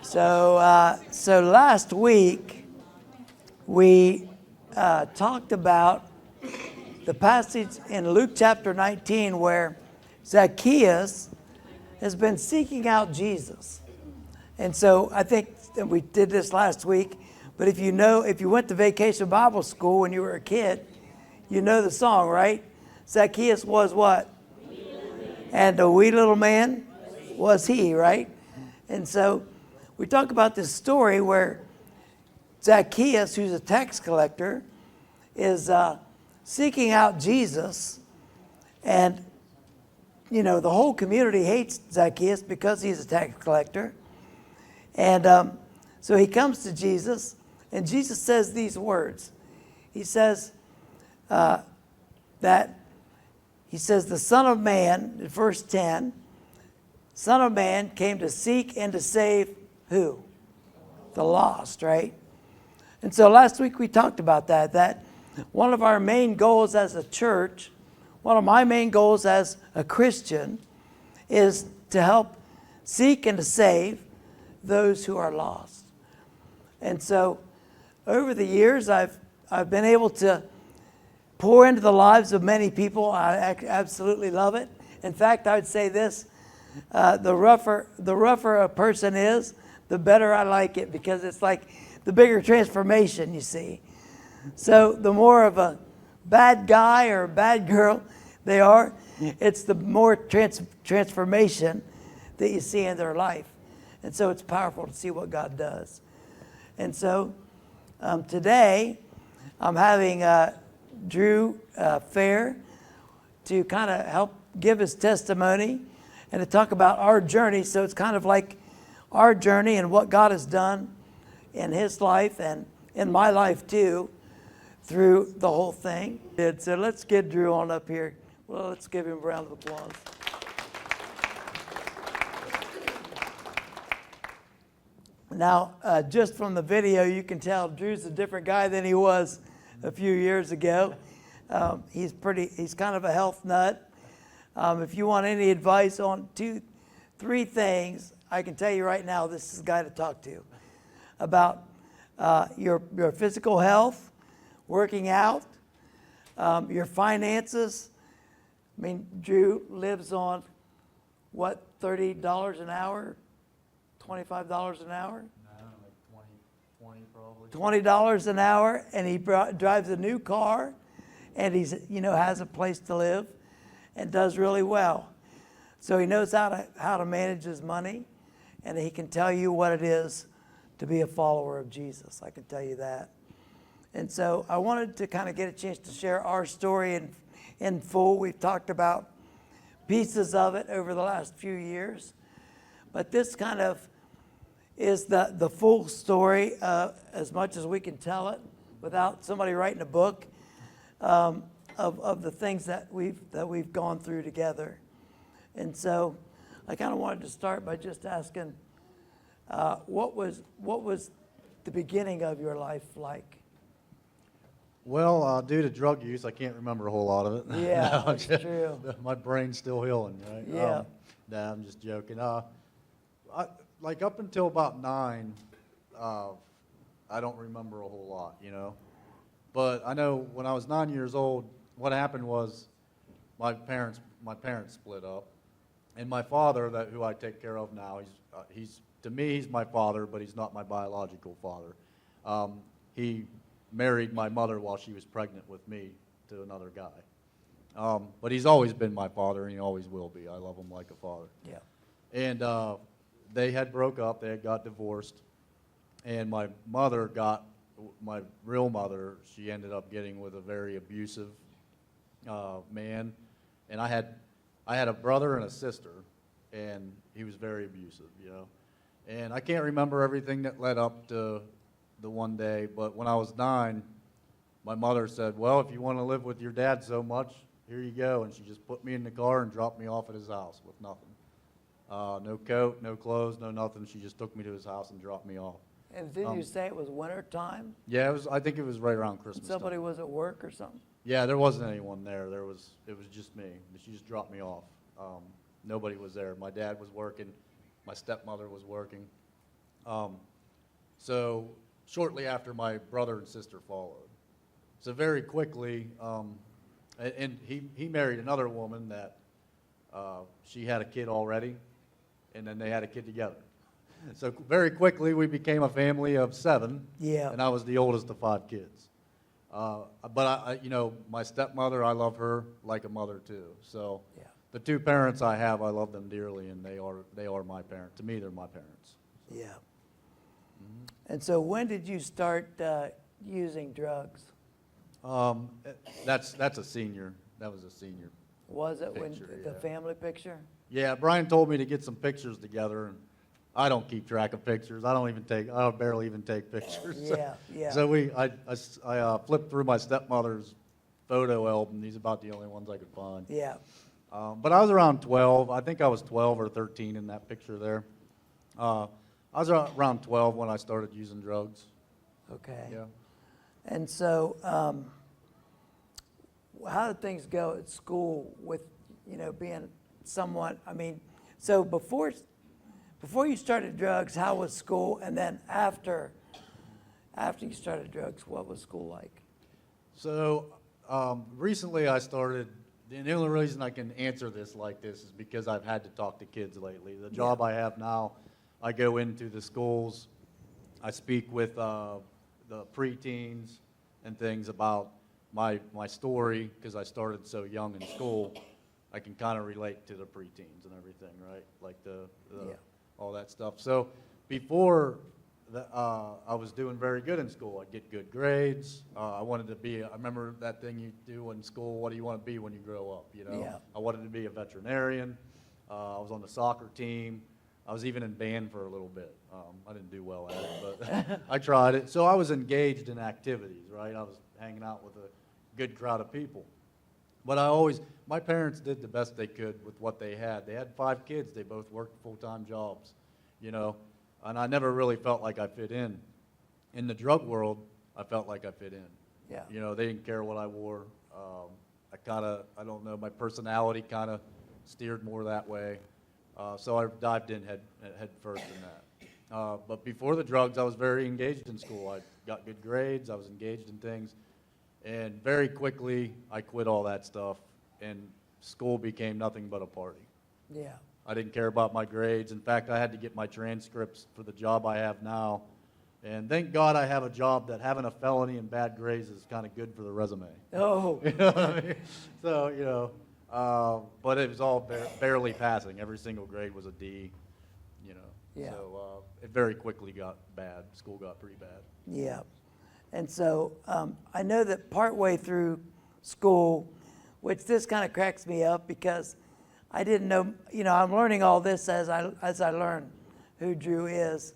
So last week we talked about the passage in Luke chapter 19 where Zacchaeus has been seeking out Jesus. And so I think that we did this last week, but if you went to Vacation Bible School when you were a kid, you know the song, right? Zacchaeus was what? And a wee little man was he, right? And so we talk about this story where Zacchaeus, who's a tax collector, is seeking out Jesus. And, the whole community hates Zacchaeus because he's a tax collector. And so he comes to Jesus, and Jesus says these words. He says the Son of Man, in verse 10, Son of Man came to seek and to save who? The lost, right? And so last week we talked about that one of our main goals as a church, one of my main goals as a Christian, is to help seek and to save those who are lost. And so over the years I've been able to pour into the lives of many people. I absolutely love it. In fact, I would say this, the rougher a person is, the better I like it, because it's like the bigger transformation, you see. So the more of a bad guy or a bad girl they are, it's the more transformation that you see in their life. And so it's powerful to see what God does. And so today I'm having Drew Fair to kind of help give his testimony and to talk about our journey. So it's kind of like our journey and what God has done in his life and in my life too through the whole thing. So let's get Drew on up here. Well, let's give him a round of applause. Now, just from the video, you can tell Drew's a different guy than he was a few years ago. He's kind of a health nut. If you want any advice on 3 things, I can tell you right now, this is the guy to talk to about your physical health, working out, your finances. I mean, Drew lives on what, $30 an hour, $25 an hour? No, like 20 probably. $20 an hour, and he drives a new car, and he's has a place to live, and does really well. So he knows how to manage his money, and he can tell you what it is to be a follower of Jesus. I can tell you that. And so I wanted to kind of get a chance to share our story in full. We've talked about pieces of it over the last few years, but this kind of is the full story as much as we can tell it without somebody writing a book of the things that we've gone through together. And so I kind of wanted to start by just asking, what was the beginning of your life like? Well, due to drug use, I can't remember a whole lot of it. Yeah, that's true. My brain's still healing, right? Yeah. Nah, I'm just joking. Like up until about 9, I don't remember a whole lot, But I know when I was 9 years old, what happened was my parents split up, and my father, who I take care of now, he's to me he's my father, but he's not my biological father. He married my mother while she was pregnant with me to another guy. But he's always been my father, and he always will be. I love him like a father. Yeah. And they had broke up. They had got divorced. And my real mother, she ended up getting with a very abusive man. And I had a brother and a sister, and he was very abusive, And I can't remember everything that led up to the one day, but when I was 9, my mother said, well, if you want to live with your dad so much, here you go. And she just put me in the car and dropped me off at his house with nothing. No coat, no clothes, no nothing. She just took me to his house and dropped me off. And didn't you say it was winter time? Yeah, I think it was right around Christmas Somebody time. was at work or something? Yeah, there wasn't anyone there. It was just me. She just dropped me off. Nobody was there. My dad was working. My stepmother was working. So shortly after, my brother and sister followed. So very quickly, and he married another woman that she had a kid already, and then they had a kid together. So very quickly, we became a family of 7, Yeah. and I was the oldest of 5 kids. But my stepmother, I love her like a mother too. So Yeah. the 2 parents I have, I love them dearly, and they are my parents. To me, they're my parents. Yeah. And so when did you start using drugs? That's a senior. That was a senior. Was it when Picture, the yeah. family picture? Yeah, Brian told me to get some pictures together, and I don't keep track of pictures. I barely even take pictures. Yeah, yeah. So I flipped through my stepmother's photo album. These are about the only ones I could find. Yeah. But I was around 12. I think I was 12 or 13 in that picture there. I was around 12 when I started using drugs. Okay. Yeah. And so, how did things go at school with, being somewhat, so before you started drugs, how was school? And then after you started drugs, what was school like? So recently I started, and the only reason I can answer this like this is because I've had to talk to kids lately. The job I have now, I go into the schools, I speak with the preteens and things about my story, because I started so young in school. I can kind of relate to the preteens and everything, right? Like all that stuff. So before I was doing very good in school. I'd get good grades. I wanted to be, I remember that thing you do in school, what do you want to be when you grow up, Yeah. I wanted to be a veterinarian. I was on the soccer team. I was even in band for a little bit. I didn't do well at it, but I tried it. So I was engaged in activities, right? I was hanging out with a good crowd of people. But my parents did the best they could with what they had. They had 5 kids. They both worked full-time jobs, and I never really felt like I fit in. In the drug world, I felt like I fit in. Yeah. They didn't care what I wore. I don't know, my personality kind of steered more that way. So I dived in head first in that. But before the drugs, I was very engaged in school. I got good grades. I was engaged in things. And very quickly, I quit all that stuff, and school became nothing but a party. Yeah. I didn't care about my grades. In fact, I had to get my transcripts for the job I have now. And thank God I have a job that having a felony and bad grades is kind of good for the resume. Oh. You know what I mean? So, but it was all barely passing. Every single grade was a D, Yeah. So it very quickly got bad. School got pretty bad. Yeah. And so I know that partway through school, which this kind of cracks me up because I didn't know, I'm learning all this as I learn who Drew is.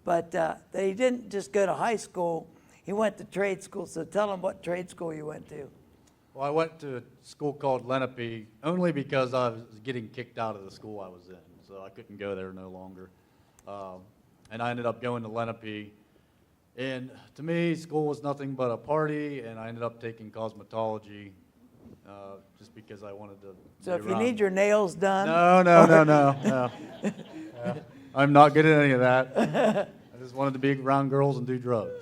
But that he didn't just go to high school, he went to trade school. So tell him what trade school you went to. Well, I went to a school called Lenape only because I was getting kicked out of the school I was in. So I couldn't go there no longer. And I ended up going to Lenape. And to me, school was nothing but a party, and I ended up taking cosmetology just because I wanted to. So be if you around. need your nails done. No. I'm not good at any of that. I just wanted to be around girls and do drugs.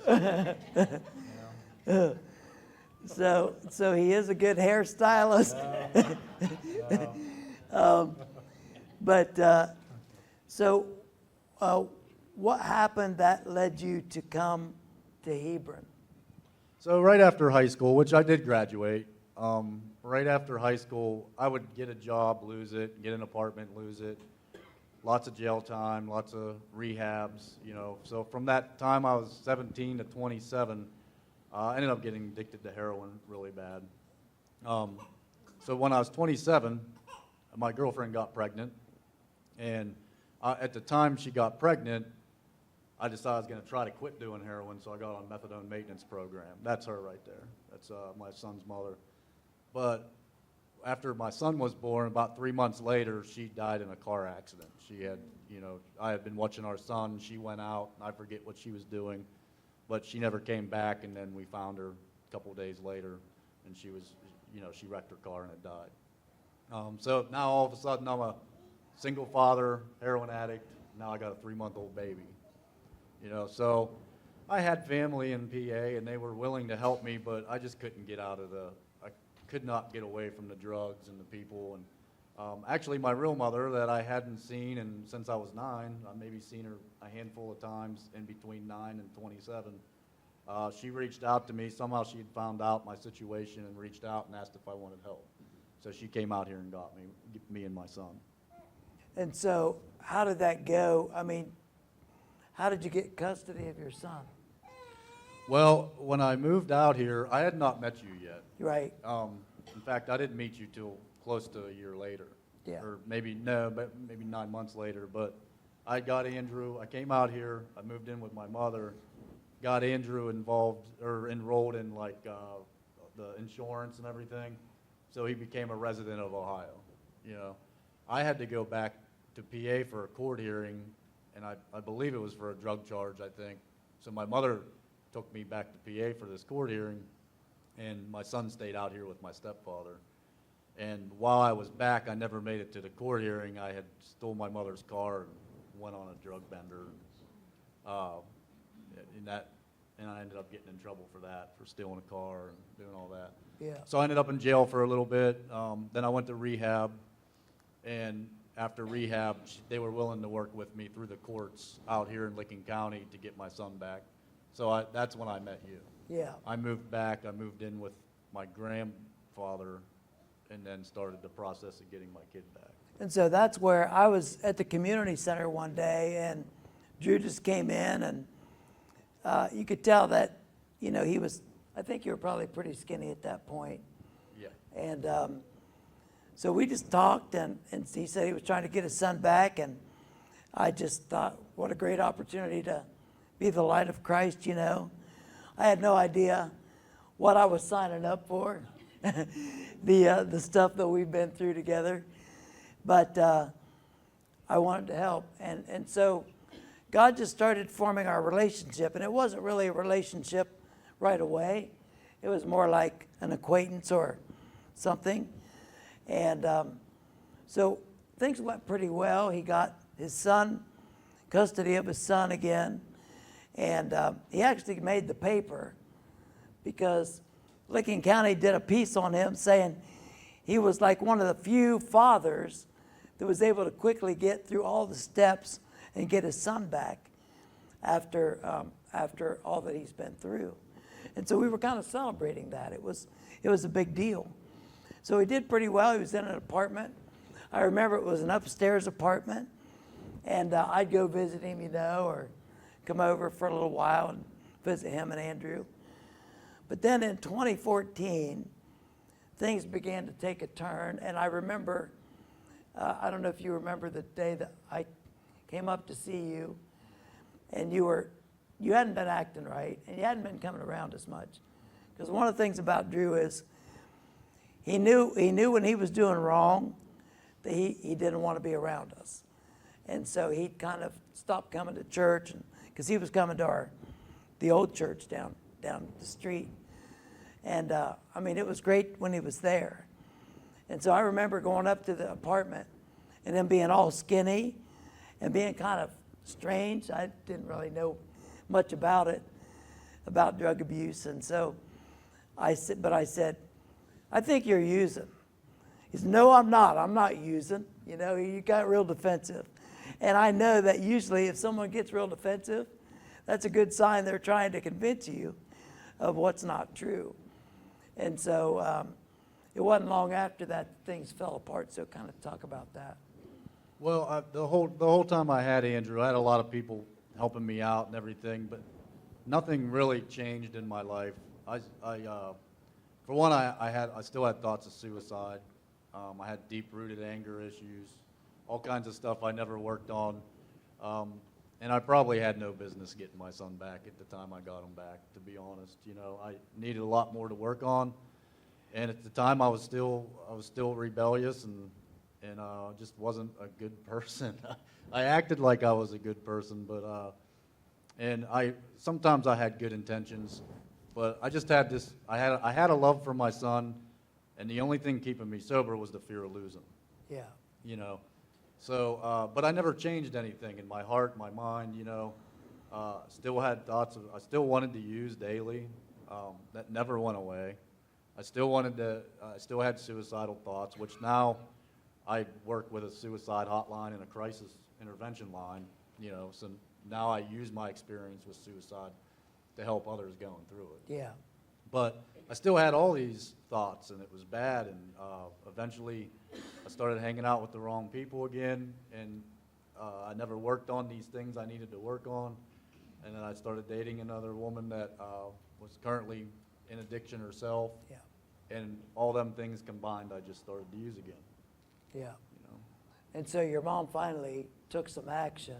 So he is a good hairstylist. What happened that led you to come to Hebron? So right after high school, which I did graduate, right after high school, I would get a job, lose it, get an apartment, lose it. Lots of jail time, lots of rehabs, So from that time I was 17 to 27, I ended up getting addicted to heroin really bad. So when I was 27, my girlfriend got pregnant. And at the time she got pregnant, I decided I was going to try to quit doing heroin, so I got on methadone maintenance program. That's her right there. That's my son's mother. But after my son was born, about 3 months later, she died in a car accident. She had, I had been watching our son. She went out. I forget what she was doing, but she never came back. And then we found her a couple days later, and she was, she wrecked her car and had died. So now all of a sudden I'm a single father, heroin addict. Now I got a 3-month-old baby. So I had family in PA, and they were willing to help me, but I just couldn't get I could not get away from the drugs and the people. And actually, my real mother that I hadn't seen since I was 9, I maybe seen her a handful of times in between 9 and 27. She reached out to me. Somehow she had found out my situation and reached out and asked if I wanted help. So she came out here and got me and my son. And so how did that go? I mean, how did you get custody of your son? Well, when I moved out here, I had not met you yet. Right. In fact, I didn't meet you till close to a year later. Yeah. Or maybe 9 months later. But I got Andrew. I came out here. I moved in with my mother. Got Andrew enrolled in the insurance and everything. So he became a resident of Ohio. I had to go back to PA for a court hearing, and I believe it was for a drug charge, I think. So my mother took me back to PA for this court hearing, and my son stayed out here with my stepfather. And while I was back, I never made it to the court hearing. I had stole my mother's car and went on a drug bender. And I ended up getting in trouble for that, for stealing a car and doing all that. Yeah. So I ended up in jail for a little bit. Then I went to rehab, and after rehab, they were willing to work with me through the courts out here in Licking County to get my son back. So that's when I met you. Yeah. I moved back. I moved in with my grandfather, and then started the process of getting my kid back. And so that's where I was at the community center one day, and Drew just came in, and you could tell that, he was, I think you were probably pretty skinny at that point. Yeah. And so we just talked, and he said he was trying to get his son back, and I just thought, what a great opportunity to be the light of Christ, I had no idea what I was signing up for, the stuff that we've been through together, but I wanted to help. And so God just started forming our relationship, and it wasn't really a relationship right away. It was more like an acquaintance or something. And so things went pretty well. He got his son, custody of his son again, and he actually made the paper because Licking County did a piece on him saying he was like one of the few fathers that was able to quickly get through all the steps and get his son back after all that he's been through. And so we were kind of celebrating that. It was a big deal. So he did pretty well. He was in an apartment. I remember it was an upstairs apartment, and I'd go visit him, or come over for a little while and visit him and Andrew. But then in 2014, things began to take a turn, and I remember, I don't know if you remember the day that I came up to see you, and you hadn't been acting right, and you hadn't been coming around as much. Because one of the things about Drew is he knew when he was doing wrong that he didn't want to be around us. And so he kind of stopped coming to church, because he was coming to the old church down the street. And it was great when he was there. And so I remember going up to the apartment and him being all skinny and being kind of strange. I didn't really know much about about drug abuse. And so I said, I think you're using. He said, no, I'm not. I'm not using. He got real defensive. And I know that usually if someone gets real defensive, that's a good sign they're trying to convince you of what's not true. And so it wasn't long after that things fell apart. So kind of talk about that. Well, the whole time I had Andrew, I had a lot of people helping me out and everything, but nothing really changed in my life. For one, I still had thoughts of suicide. I had deep-rooted anger issues, all kinds of stuff I never worked on. And I probably had no business getting my son back at the time I got him back, to be honest. I needed a lot more to work on. And at the time I was still rebellious and just wasn't a good person. I acted like I was a good person, but sometimes I had good intentions, but I just had I had a love for my son, and the only thing keeping me sober was the fear of losing. Yeah. So, but I never changed anything in my heart, my mind, Still had thoughts of, I still wanted to use daily. That never went away. I still had suicidal thoughts, which now I work with a suicide hotline and a crisis intervention line, so now I use my experience with suicide to help others going through it. Yeah. But I still had all these thoughts, and it was bad, and eventually I started hanging out with the wrong people again, and I never worked on these things I needed to work on, and then I started dating another woman that was currently in addiction herself, Yeah. and all them things combined, I just started to use again. Yeah. You know? And so your mom finally took some action.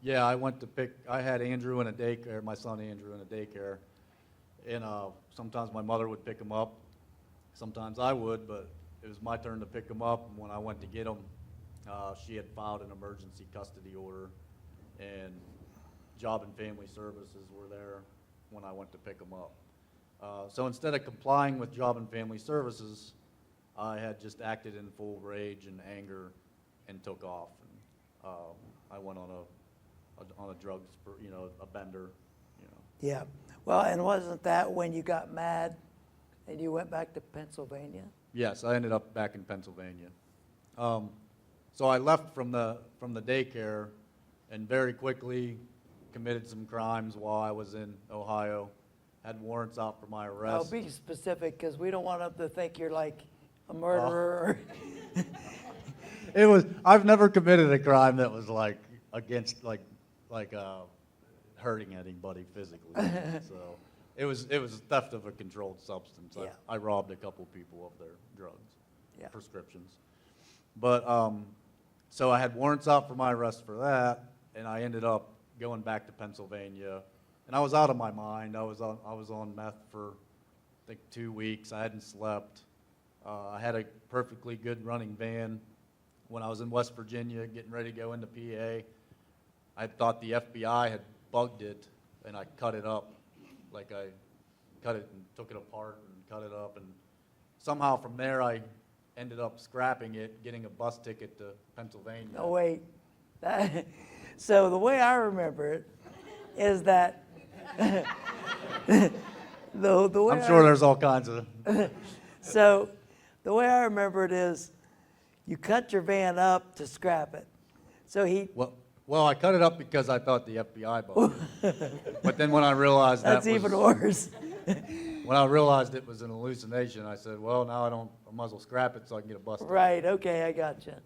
Yeah, I had Andrew in a daycare, my son Andrew in a daycare, and sometimes my mother would pick him up, sometimes I would, but it was my turn to pick him up, and when I went to get him, she had filed an emergency custody order, and Job and Family Services were there when I went to pick him up. So instead of complying with Job and Family Services, I had just acted in full rage and anger and took off. And, I went on a drugs, a bender. Yeah. Well, and wasn't that when you got mad and you went back to Pennsylvania? Yes, I ended up back in Pennsylvania. So I left from the daycare and very quickly committed some crimes while I was in Ohio. Had warrants out for my arrest. I'll be specific because we don't want them to think you're like a murderer. I've never committed a crime that was like against hurting anybody physically. So it was theft of a controlled substance. Yeah. I robbed a couple people of their drugs, Yeah. prescriptions. But so I had warrants out for my arrest for that, and I ended up going back to Pennsylvania. And I was out of my mind. I was on meth for, I think, 2 weeks. I hadn't slept. I had a perfectly good running van. When I was in West Virginia getting ready to go into PA, I thought the FBI had bugged it, and I cut it up. Like I cut it and took it apart and cut it up. And somehow from there I ended up scrapping it, getting a bus ticket to Pennsylvania. No, wait. So the way I remember it is that the way I'm sure there's all kinds of... So the way I remember it is you cut your van up to scrap it. So Well, I cut it up because I thought the FBI bugged it. But then when I realized that's even worse. When I realized it was an hallucination, I said, well, now I might as well scrap it so I can get a bus ticket. Right, okay, I gotcha.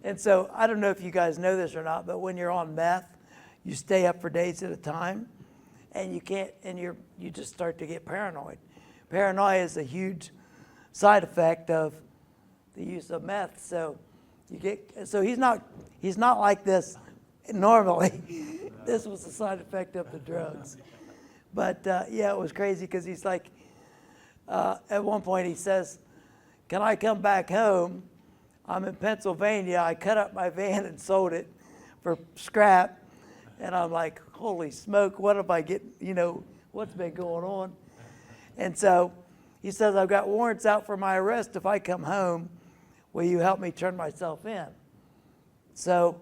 And so I don't know if you guys know this or not, but when you're on meth, you stay up for days at a time, and you can't, and you just start to get paranoid. Paranoia is a huge side effect of the use of meth. So he's not like this normally. This was a side effect of the drugs. But yeah, it was crazy because he's like, at one point he says, "Can I come back home? I'm in Pennsylvania. I cut up my van and sold it for scrap." And I'm like, holy smoke, what if I get, what's been going on? And so he says, "I've got warrants out for my arrest. If I come home, will you help me turn myself in?" So,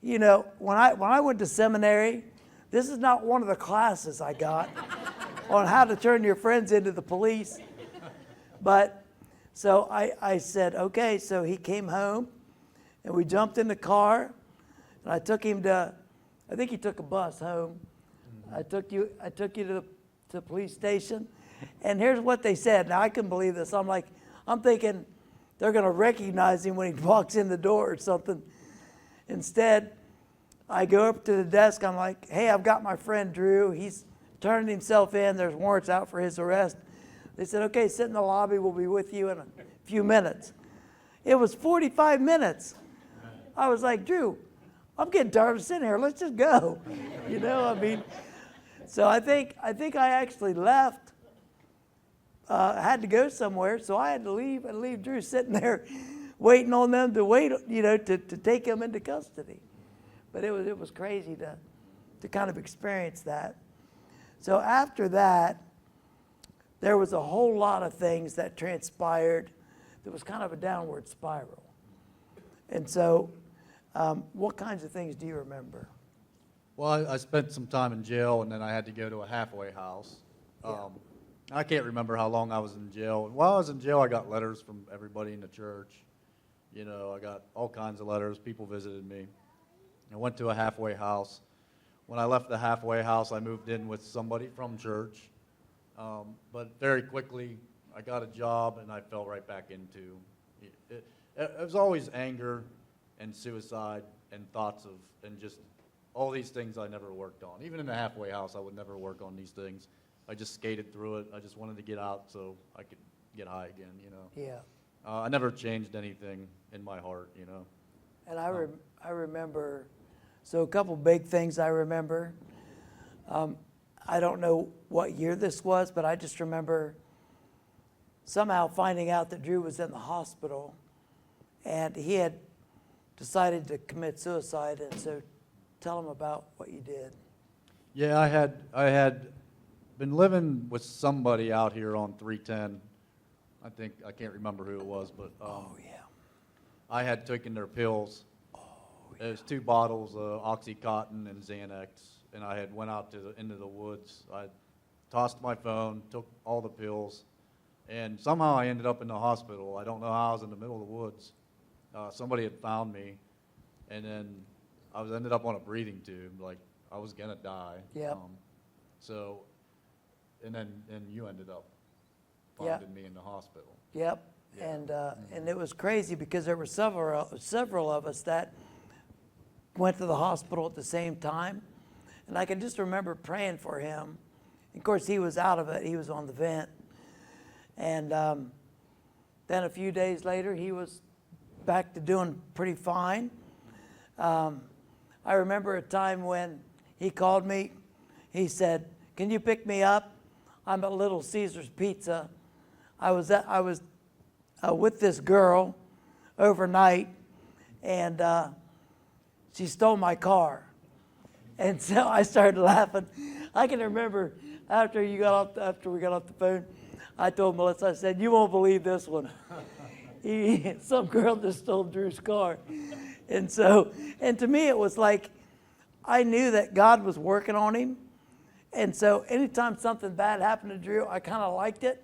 when I went to seminary, this is not one of the classes I got on how to turn your friends into the police. But so I said, okay. So he came home, and we jumped in the car, and I took him to, I think he took a bus home. I took you to the police station, and here's what they said. Now I couldn't believe this. I'm thinking they're going to recognize him when he walks in the door or something. Instead, I go up to the desk. I'm like, "Hey, I've got my friend Drew. He's turning himself in. There's warrants out for his arrest." They said, "Okay, sit in the lobby. We'll be with you in a few minutes." It was 45 minutes. I was like, "Drew, I'm getting tired of sitting here. Let's just go." So I think I actually left. Had to go somewhere, so I had to leave and leave Drew sitting there waiting on them to wait, to take him into custody. But it was crazy to kind of experience that. So after that, there was a whole lot of things that transpired. There was kind of a downward spiral. And so what kinds of things do you remember? Well, I spent some time in jail, and then I had to go to a halfway house. I can't remember how long I was in jail. And while I was in jail, I got letters from everybody in the church. You know, I got all kinds of letters. People visited me. I went to a halfway house. When I left the halfway house, I moved in with somebody from church. But very quickly, I got a job, and I fell right back into it. It was always anger and suicide and thoughts of, and just all these things I never worked on. Even in the halfway house, I would never work on these things. I just skated through it. I just wanted to get out so I could get high again, you know. Yeah. I never changed anything in my heart, you know. And I remember, so a couple big things I remember. I don't know what year this was, but I just remember somehow finding out that Drew was in the hospital, and he had decided to commit suicide. And so, tell him about what you did. Yeah, I had been living with somebody out here on 310. I can't remember who it was, but Oh, yeah. I had taken their pills. Oh, It was 2 bottles of Oxycontin and Xanax, and I had went out into the woods. I tossed my phone, took all the pills, and somehow I ended up in the hospital. I don't know how. I was in the middle of the woods. Somebody had found me, and then I ended up on a breathing tube. Like, I was gonna die. Yep. And then you ended up Yep. finding me in the hospital. Yep. Yeah. And it was crazy because there were several of us that went to the hospital at the same time. And I can just remember praying for him. Of course, he was out of it. He was on the vent. And then a few days later, he was back to doing pretty fine. I remember a time when he called me. He said, "Can you pick me up? I'm at Little Caesar's Pizza." I was with this girl overnight, and she stole my car. And so I started laughing. I can remember after we got off the phone, I told Melissa, I said, "You won't believe this one. Some girl just stole Drew's car." And to me, it was like I knew that God was working on him. And so anytime something bad happened to Drew, I kind of liked it,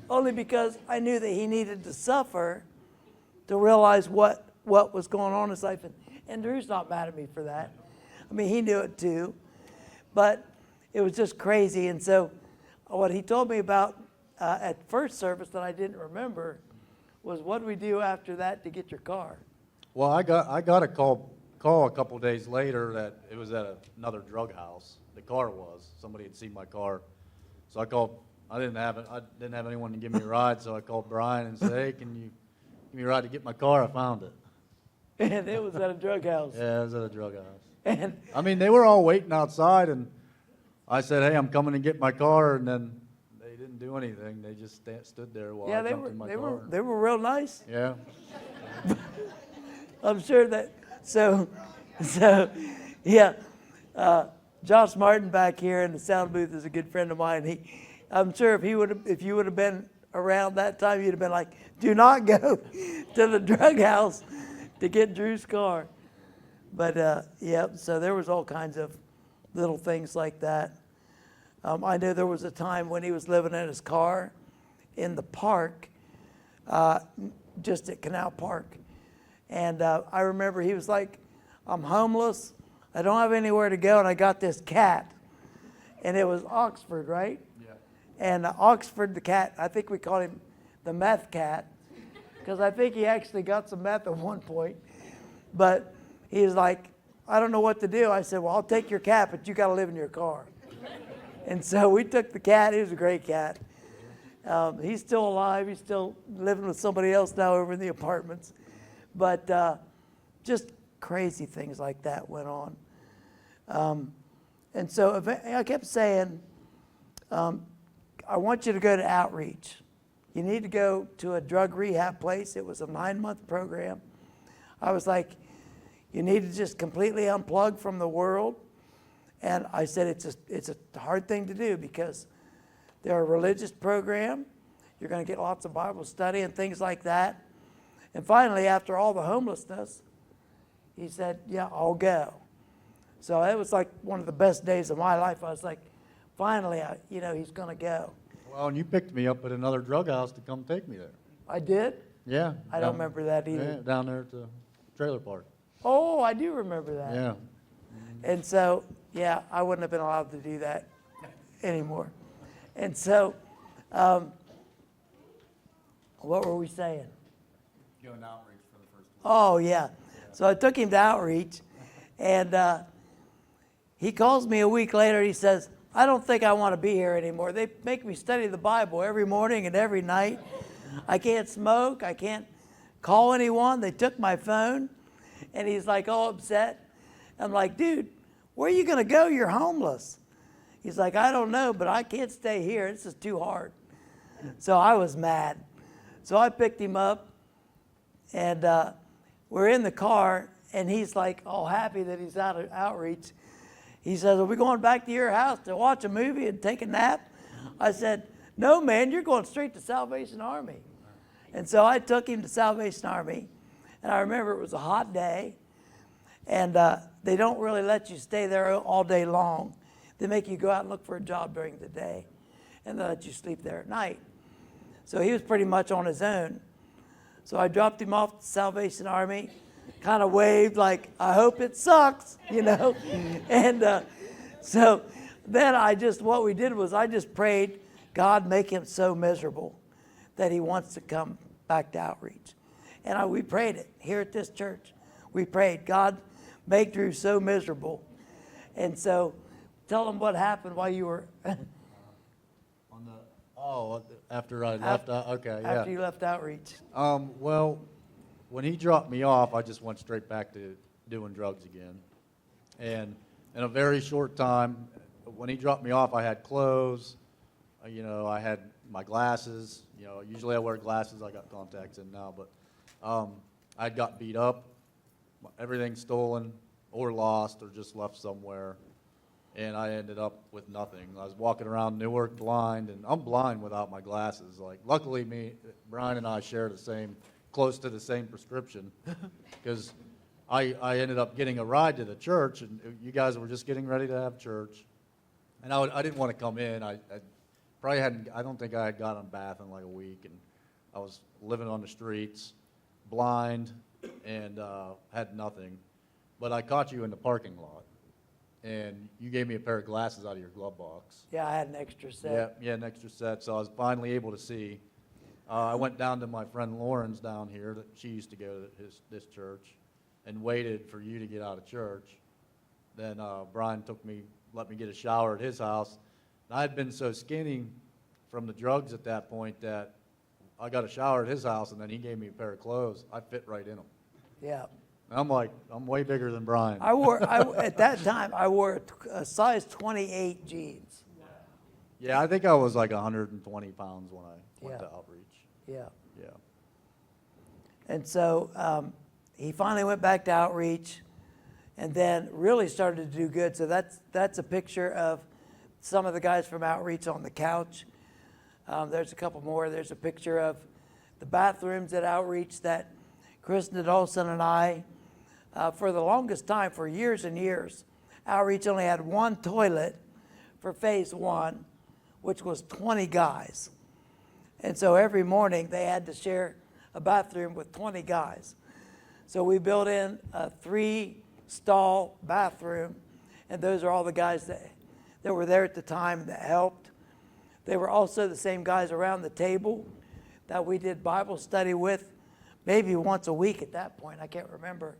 only because I knew that he needed to suffer to realize what was going on in his life. And Drew's not mad at me for that. I mean, he knew it too, but it was just crazy. And so what he told me about at first service that I didn't remember was, what do we do after that to get your car? Well, I got a call a couple days later that it was at another drug house. The car was. Somebody had seen my car. So I called. I didn't have anyone to give me a ride, so I called Brian and said, "Hey, can you give me a ride to get my car? I found it." And it was at a drug house. Yeah, it was at a drug house. And I mean, they were all waiting outside, and I said, "Hey, I'm coming to get my car," and then they didn't do anything. They just stood there while I jumped in my car. They were real nice. Yeah. I'm sure that, so yeah. Josh Martin back here in the sound booth is a good friend of mine. I'm sure if you would have been around that time, you'd have been like, "Do not go to the drug house to get Drew's car." But yeah, so there was all kinds of little things like that. I know there was a time when he was living in his car in the park, just at Canal Park. And I remember he was like, "I'm homeless. I don't have anywhere to go, and I got this cat." And it was Oxford, right? Yeah. And Oxford, the cat, I think we called him the meth cat, because I think he actually got some meth at one point. But he was like, "I don't know what to do." I said, "Well, I'll take your cat, but you got to live in your car." And so we took the cat. He was a great cat. He's still alive. He's still living with somebody else now over in the apartments. But just crazy things like that went on. And so I kept saying, "I want you to go to outreach. You need to go to a drug rehab place." It was a 9-month program. I was like, "You need to just completely unplug from the world." And I said, it's a hard thing to do, because they're a religious program. You're going to get lots of Bible study and things like that. And finally, after all the homelessness, he said, "Yeah, I'll go." So it was like one of the best days of my life. I was like, finally, he's going to go. Well, and you picked me up at another drug house to come take me there. I did? Yeah. I don't remember that either. Yeah, down there at the trailer park. Oh, I do remember that. Yeah. And so, yeah, I wouldn't have been allowed to do that anymore. And so, what were we saying? Going to outreach for the first time. Oh, yeah. So I took him to outreach, and he calls me a week later. He says, I don't think I want to be here anymore. They make me study the Bible every morning and every night. I can't smoke. I can't call anyone. They took my phone, and he's like all upset. I'm like, dude, where are you going to go? You're homeless. He's like, I don't know, but I can't stay here. This is too hard. So I was mad. So I picked him up, and we're in the car, and he's like all happy that he's out of outreach. He says, are we going back to your house to watch a movie and take a nap? I said, no, man, you're going straight to Salvation Army. And so I took him to Salvation Army, and I remember it was a hot day, and they don't really let you stay there all day long. They make you go out and look for a job during the day, and they let you sleep there at night. So he was pretty much on his own. So I dropped him off to Salvation Army, kind of waved like, I hope it sucks, And so then what we did was I just prayed, God, make him so miserable that he wants to come back to outreach. And we prayed it here at this church. We prayed, God, make Drew so miserable. And so tell him what happened while you were... After I left, okay, yeah. After you left outreach. Well, when he dropped me off, I just went straight back to doing drugs again. And in a very short time, when he dropped me off, I had clothes, I had my glasses. Usually I wear glasses. I got contacts in now, but I got beat up, everything stolen or lost or just left somewhere. And I ended up with nothing. I was walking around Newark blind, and I'm blind without my glasses. Like, luckily, Brian and I share close to the same prescription, because I ended up getting a ride to the church, and you guys were just getting ready to have church, and I didn't want to come in. I don't think I had gotten a bath in like a week, and I was living on the streets, blind, and had nothing. But I caught you in the parking lot. And you gave me a pair of glasses out of your glove box. Yeah, I had an extra set. Yeah, an extra set, so I was finally able to see. I went down to my friend Lauren's down here, that she used to go to this church, and waited for you to get out of church. Then Brian let me get a shower at his house. And I had been so skinny from the drugs at that point that I got a shower at his house, and then he gave me a pair of clothes. I fit right in them. Yeah. I'm way bigger than Brian. At that time, I wore a size 28 jeans. Yeah, I think I was like 120 pounds when I went to outreach. Yeah. Yeah. And so he finally went back to outreach, and then really started to do good. So that's a picture of some of the guys from outreach on the couch. There's a couple more. There's a picture of the bathrooms at outreach that Kristen Olson and I, for the longest time, for years and years, outreach only had one toilet for phase one, which was 20 guys. And so every morning they had to share a bathroom with 20 guys. So we built in a 3-stall bathroom, and those are all the guys that were there at the time that helped. They were also the same guys around the table that we did Bible study with, maybe once a week at that point, I can't remember.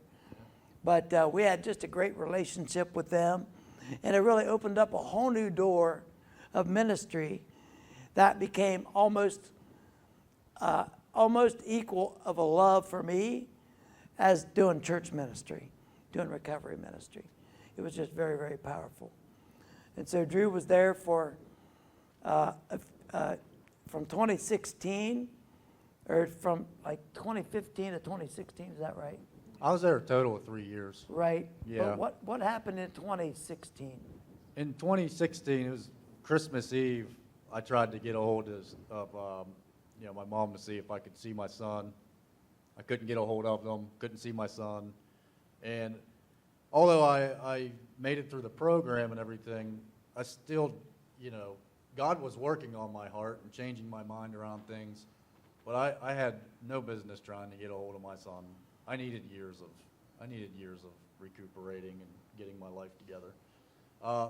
But we had just a great relationship with them, and it really opened up a whole new door of ministry that became almost equal of a love for me as doing church ministry, doing recovery ministry. It was just very, very powerful. And so Drew was there for from 2016, or from like 2015 to 2016, is that right? I was there a total of 3 years. Right. Yeah. But what happened in 2016? In 2016, it was Christmas Eve. I tried to get a hold of my mom to see if I could see my son. I couldn't get a hold of them, couldn't see my son. And although I made it through the program and everything, I still, you know, God was working on my heart and changing my mind around things. But I had no business trying to get a hold of my son. I needed years of recuperating and getting my life together.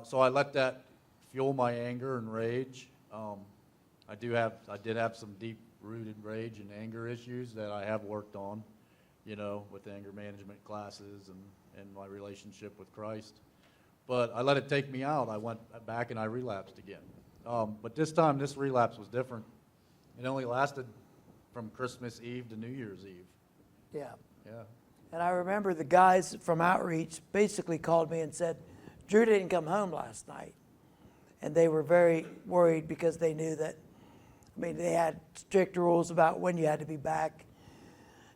So I let that fuel my anger and rage. I did have some deep-rooted rage and anger issues that I have worked on, you know, with anger management classes and my relationship with Christ. But I let it take me out. I went back and I relapsed again. But this time, this relapse was different. It only lasted from Christmas Eve to New Year's Eve. Yeah. Yeah. And I remember the guys from Outreach basically called me and said, Drew didn't come home last night. And they were very worried because they knew that, I mean, they had strict rules about when you had to be back.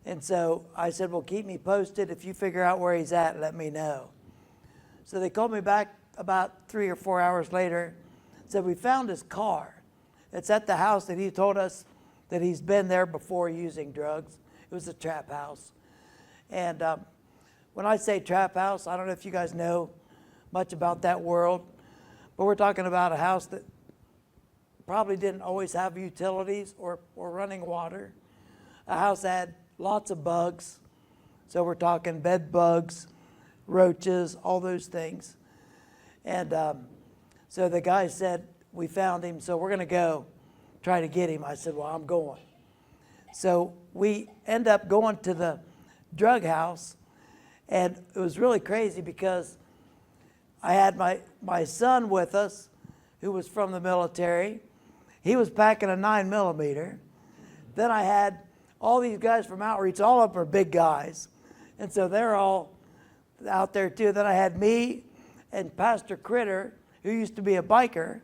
And so I said, well, keep me posted. If you figure out where he's at, let me know. So they called me back about 3 or 4 hours later, said, we found his car. It's at the house that he told us that he's been there before using drugs. It was a trap house. And when I say trap house, I don't know if you guys know much about that world, but we're talking about a house that probably didn't always have utilities or running water. A house that had lots of bugs. So we're talking bed bugs, roaches, all those things. And so the guy said, we found him, so we're going to go try to get him. I said, well, I'm going. So we end up going to the drug house, and it was really crazy because I had my son with us, who was from the military. He was packing a 9mm. Then I had all these guys from Outreach, all of them are big guys. And so they're all out there too. Then I had me and Pastor Critter, who used to be a biker.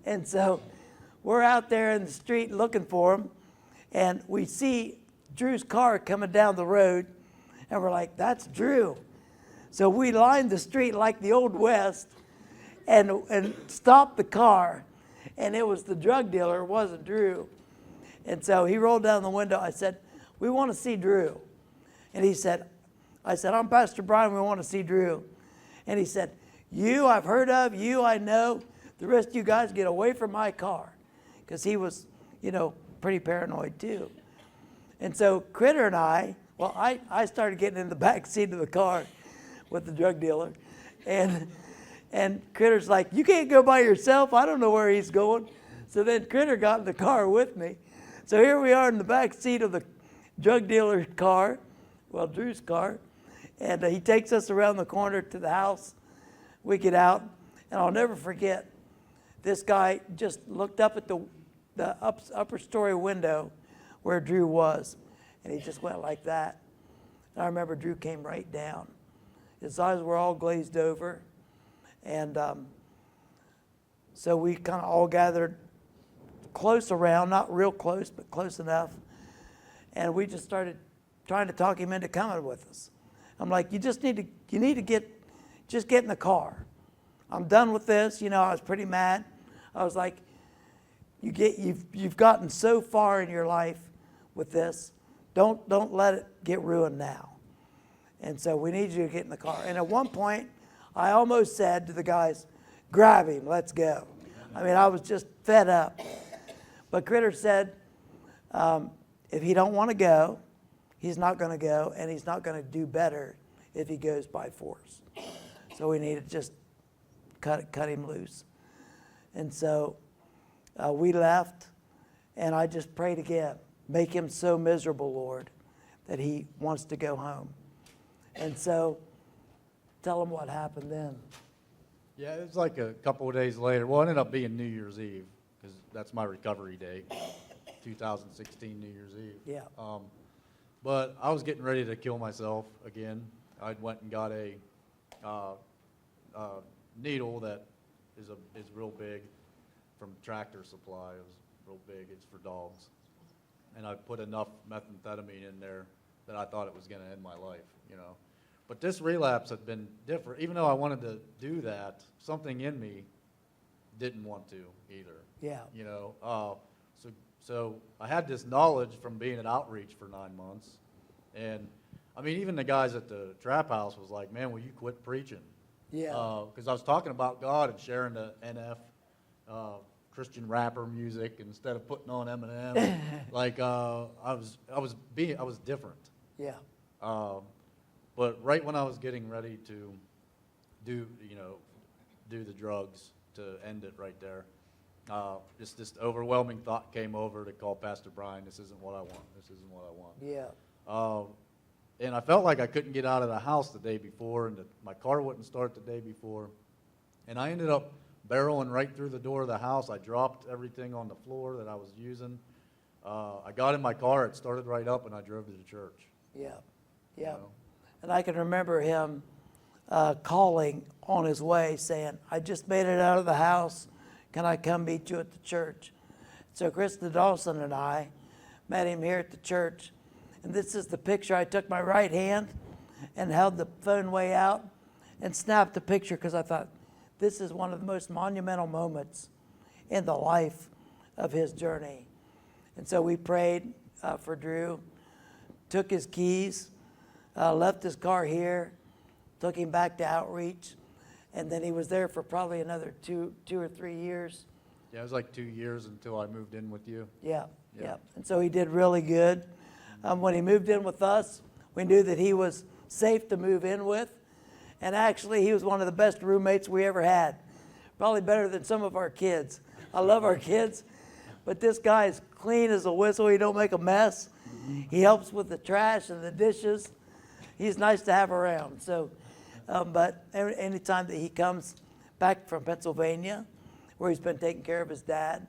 And so we're out there in the street looking for him. And we see Drew's car coming down the road. And we're like, that's Drew. So we lined the street like the Old West and stopped the car. And it was the drug dealer, it wasn't Drew. And so he rolled down the window. I said, we want to see Drew. And I said, I'm Pastor Brian, we want to see Drew. And he said, you I've heard of, you I know. The rest of you guys get away from my car. Because he was, you know, pretty paranoid too. And so Critter and I started getting in the back seat of the car with the drug dealer. And Critter's like, you can't go by yourself. I don't know where he's going. So then Critter got in the car with me. So here we are in the back seat of the drug dealer's car, well, Drew's car. And he takes us around the corner to the house. We get out, and I'll never forget, this guy just looked up at the upper story window where Drew was, and he just went like that. And I remember Drew came right down. His eyes were all glazed over. And so we kind of all gathered close around, not real close, but close enough. And we just started trying to talk him into coming with us. I'm like, you need to get in the car. I'm done with this. You know, I was pretty mad. I was like, you've gotten so far in your life with this. Don't let it get ruined now. And so we need you to get in the car. And at one point, I almost said to the guys, grab him, let's go. I mean, I was just fed up. But Critter said, if he don't want to go, he's not going to go, and he's not going to do better if he goes by force. So we need to just cut him loose. And so we left, and I just prayed again, make him so miserable, Lord, that he wants to go home. And so tell him what happened then. Yeah, it was like a couple of days later. Well, it ended up being New Year's Eve, because that's my recovery day, 2016 New Year's Eve. Yeah. But I was getting ready to kill myself again. I went and got a needle that is real big from Tractor Supply. It was real big. It's for dogs. And I put enough methamphetamine in there that I thought it was going to end my life, you know. But this relapse had been different. Even though I wanted to do that, something in me didn't want to either. Yeah. You know, so I had this knowledge from being at Outreach for 9 months, and I mean, even the guys at the trap house was like, man, will you quit preaching? Yeah. Because I was talking about God and sharing the NF Christian rapper music instead of putting on Eminem. Like I was different. Yeah. But right when I was getting ready to do the drugs to end it right there, just this overwhelming thought came over to call Pastor Brian. This isn't what I want. This isn't what I want. Yeah. And I felt like I couldn't get out of the house the day before, and my car wouldn't start the day before. And I ended up barreling right through the door of the house. I dropped everything on the floor that I was using. I got in my car, it started right up, and I drove to the church. Yeah. Yeah. You know? And I can remember him calling on his way saying, I just made it out of the house. Can I come meet you at the church? So Krista Dawson and I met him here at the church. And this is the picture. I took my right hand and held the phone way out and snapped the picture because I thought, this is one of the most monumental moments in the life of his journey. And so we prayed for Drew, took his keys, left his car here, took him back to outreach, and then he was there for probably another two or 3 years. Yeah, it was like 2 years until I moved in with you. Yeah. Yeah. And so he did really good. When he moved in with us, we knew that he was safe to move in with. And actually, he was one of the best roommates we ever had. Probably better than some of our kids. I love our kids, but this guy is clean as a whistle. He don't make a mess. He helps with the trash and the dishes. He's nice to have around. So, but anytime that he comes back from Pennsylvania, where he's been taking care of his dad,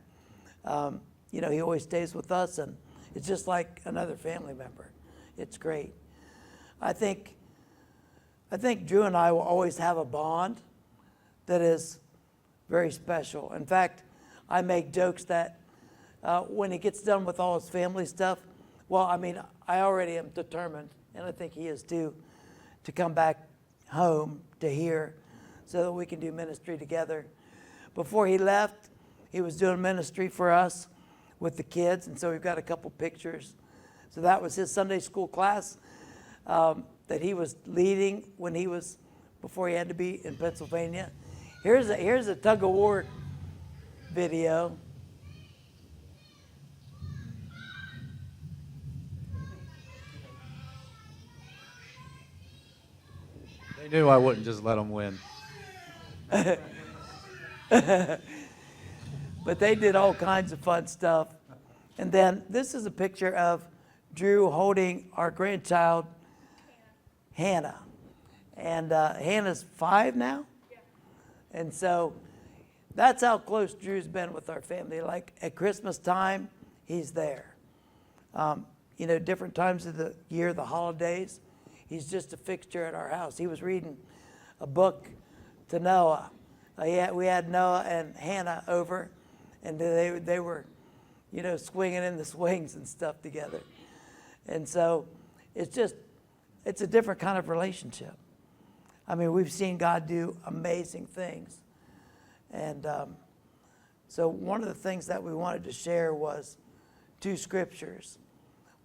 he always stays with us, and it's just like another family member. It's great. I think Drew and I will always have a bond that is very special. In fact, I make jokes that when he gets done with all his family stuff, I already am determined, and I think he is too, to come back home to here so that we can do ministry together. Before he left, he was doing ministry for us with the kids, and so we've got a couple pictures. So that was his Sunday school class that he was leading before he had to be in Pennsylvania. Here's a tug of war video. They knew I wouldn't just let them win. But they did all kinds of fun stuff. And then this is a picture of Drew holding our grandchild, Hannah. And Hannah's 5 now. Yeah. And so that's how close Drew's been with our family. Like at Christmas time, he's there. Different times of the year, the holidays, he's just a fixture at our house. He was reading a book to Noah. We had Noah and Hannah over, and they were, swinging in the swings and stuff together. And so it's a different kind of relationship. I mean, we've seen God do amazing things. And so one of the things that we wanted to share was 2 scriptures.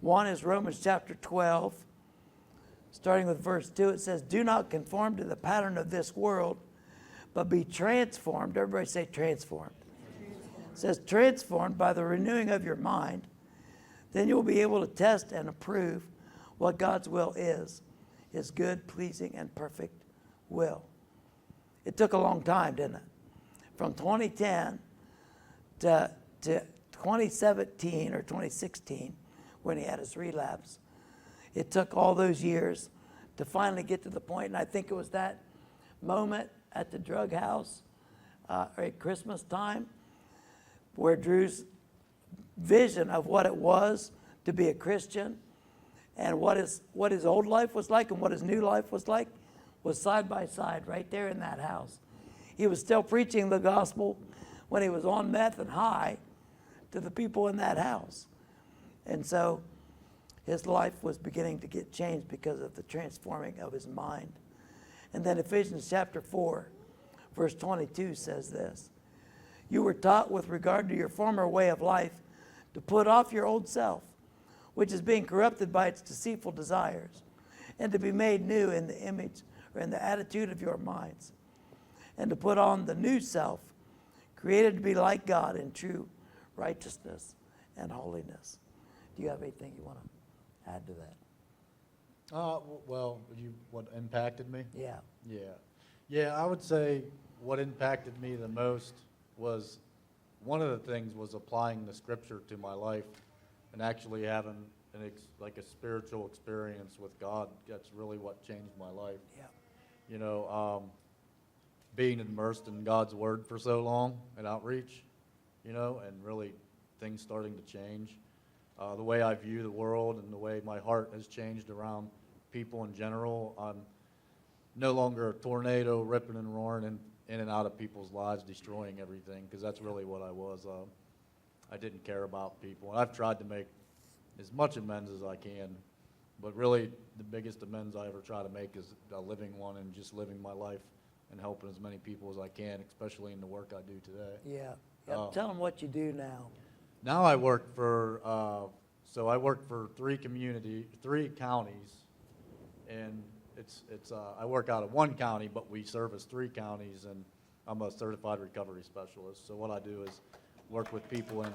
One is Romans chapter 12, starting with verse 2. It says, do not conform to the pattern of this world, but be transformed. Everybody say transformed. It says transformed by the renewing of your mind. Then you'll be able to test and approve what God's will is, his good, pleasing, and perfect will. It took a long time, didn't it? From 2010 to 2017 or 2016, when he had his relapse. It took all those years to finally get to the point, and I think it was that moment at the drug house at Christmas time where Drew's vision of what it was to be a Christian and what his old life was like and what his new life was like was side by side right there in that house. He was still preaching the gospel when he was on meth and high to the people in that house. And so his life was beginning to get changed because of the transforming of his mind. And then Ephesians chapter 4, verse 22 says this, you were taught with regard to your former way of life to put off your old self, which is being corrupted by its deceitful desires, and to be made new in the image or in the attitude of your minds, and to put on the new self, created to be like God in true righteousness and holiness. Do you have anything you want to add to that? Well, what impacted me? Yeah. Yeah, I would say what impacted me the most was, one of the things was applying the scripture to my life and actually having like a spiritual experience with God. That's really what changed my life. Yeah. Being immersed in God's word for so long at outreach, and really things starting to change. The way I view the world and the way my heart has changed around people in general. I'm no longer a tornado ripping and roaring in and out of people's lives, destroying everything, because that's really what I was. I didn't care about people. And I've tried to make as much amends as I can, but really the biggest amends I ever try to make is a living one, and just living my life and helping as many people as I can, especially in the work I do today. Yeah. Yep. Tell them what you do now. Now I work for, I work for three counties, and I work out of one county, but we service three counties, and I'm a certified recovery specialist. So what I do is work with people in,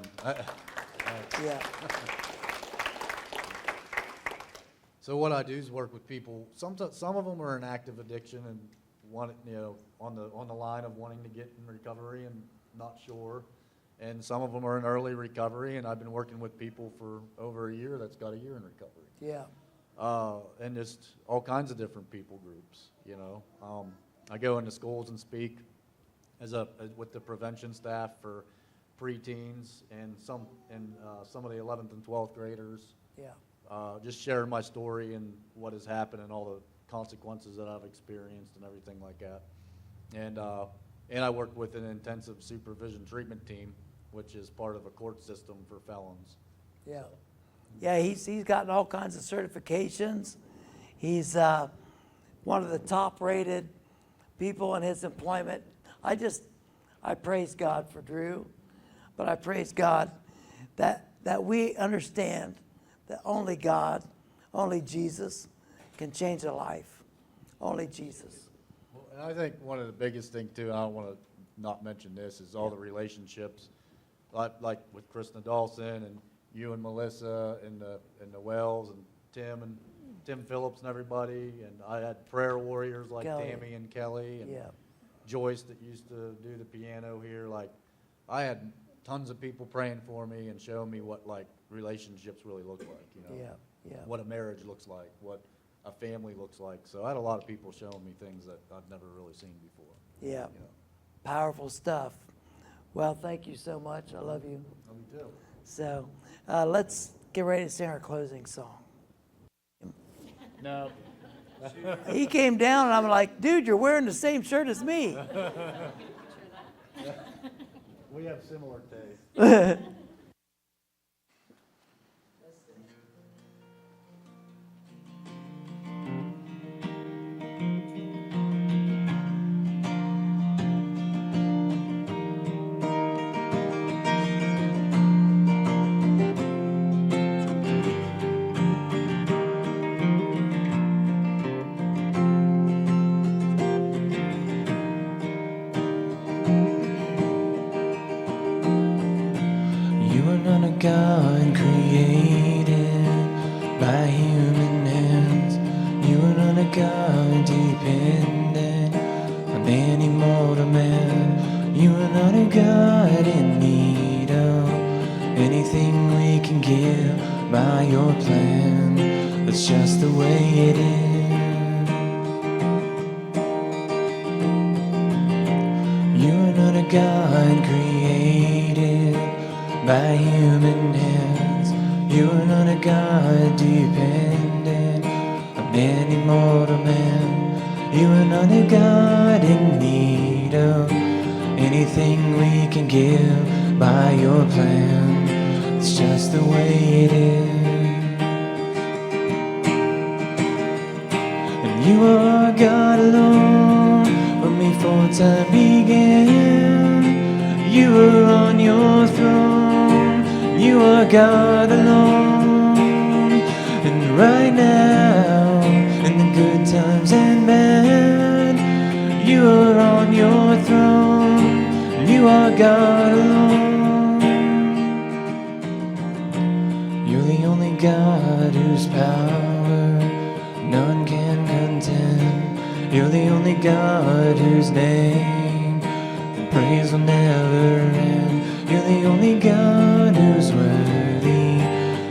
Yeah. So what I do is work with people. Some of them are in active addiction and want, on the line of wanting to get in recovery and not sure. And some of them are in early recovery, and I've been working with people for over a year that's got a year in recovery. Yeah. And just all kinds of different people groups, I go into schools and speak with the prevention staff for preteens and some of the 11th and 12th graders. Yeah. Just sharing my story and what has happened and all the consequences that I've experienced and everything like that. And I work with an intensive supervision treatment team, which is part of a court system for felons. Yeah. Yeah, he's gotten all kinds of certifications. He's one of the top-rated people in his employment. I praise God for Drew, but I praise God that we understand that only God, only Jesus can change a life. Only Jesus. Well, and I think one of the biggest things, too, and I don't want to not mention this, is all the relationships, like with Krista Dawson and you and Melissa and the Wells and Tim Phillips and everybody, and I had prayer warriors like Kelly. Tammy and Kelly and Yeah. Joyce that used to do the piano here. Like, I had tons of people praying for me and showing me what relationships really look like. Yeah. Yeah. What a marriage looks like, what a family looks like. So I had a lot of people showing me things that I've never really seen before. Yeah. Powerful stuff. Well, thank you so much. I love you. Love you too. So let's get ready to sing our closing song. No. He came down and I'm like, dude, you're wearing the same shirt as me. We have similar tastes. God created by human hands. You are not a God dependent on any mortal man. You are not a God in need of anything we can give by your plan. That's just the way it is. You are not a God created by human hands. You are not a God dependent on any mortal man. You are not a God in need of anything we can give by your plan. It's just the way it is. And you are God alone when before time began. You are on your throne. You are God alone, and right now, in You are God alone. You're the only God whose power none can contend. You're the only God whose name praise will never end. You're the only God who's worthy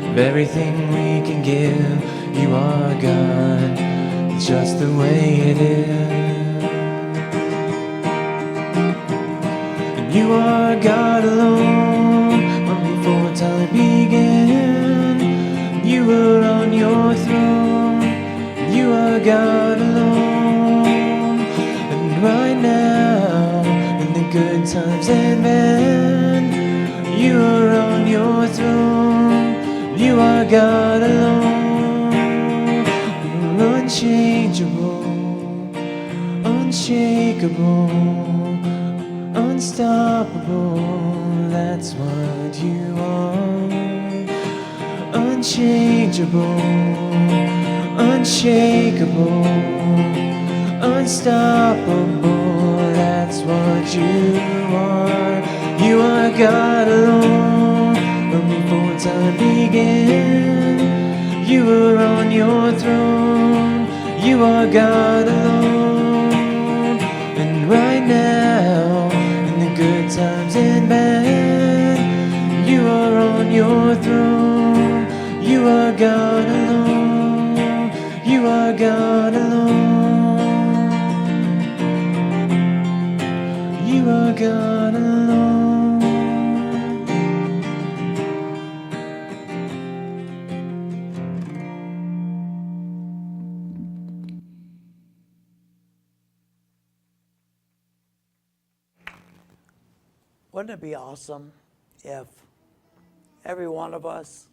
of everything we can give. You are God, it's just the way it is. And you are God alone from before time began. You were on your throne. You are God alone. And right now, in the good times and bad, you are on your throne. You are God alone. You're unchangeable, unshakable, unstoppable. That's what you are. Unchangeable, unshakable, unstoppable. That's what you are. You are God alone from before time began. You were on your throne. You are God alone. And right now, in the good times and bad, you are on your throne. You are God alone. You are God alone. You are God alone. Wouldn't it be awesome if every one of us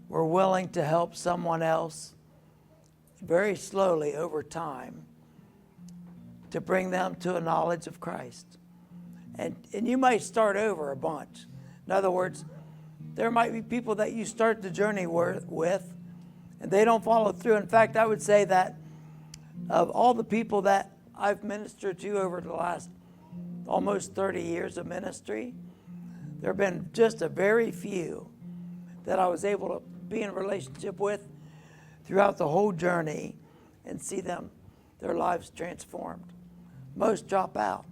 were willing to help someone else very slowly over time to bring them to a knowledge of Christ? And you might start over a bunch. In other words, there might be people that you start the journey with and they don't follow through. In fact, I would say that of all the people that I've ministered to over the last almost 30 years of ministry, there have been just a very few that I was able to be in a relationship with throughout the whole journey and see their lives transformed. Most drop out,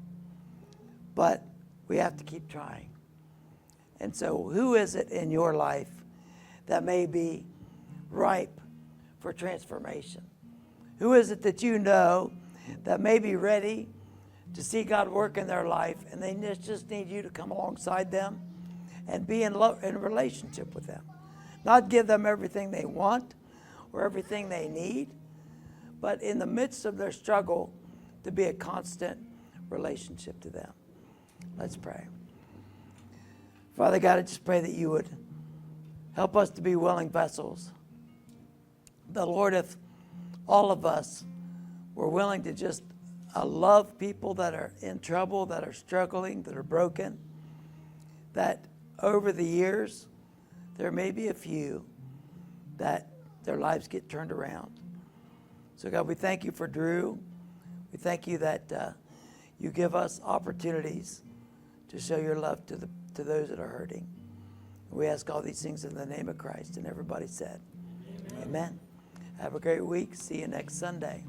but we have to keep trying. And so who is it in your life that may be ripe for transformation? Who is it that you know that may be ready to see God work in their life, and they just need you to come alongside them and be in relationship with them? Not give them everything they want or everything they need, but in the midst of their struggle, to be a constant relationship to them. Let's pray. Father God, I just pray that you would help us to be willing vessels. The Lord, if all of us were willing to just love people that are in trouble, that are struggling, that are broken, that over the years, there may be a few that their lives get turned around. So God, we thank you for Drew. We thank you that you give us opportunities to show your love to those that are hurting. We ask all these things in the name of Christ. And everybody said, Amen. Have a great week. See you next Sunday.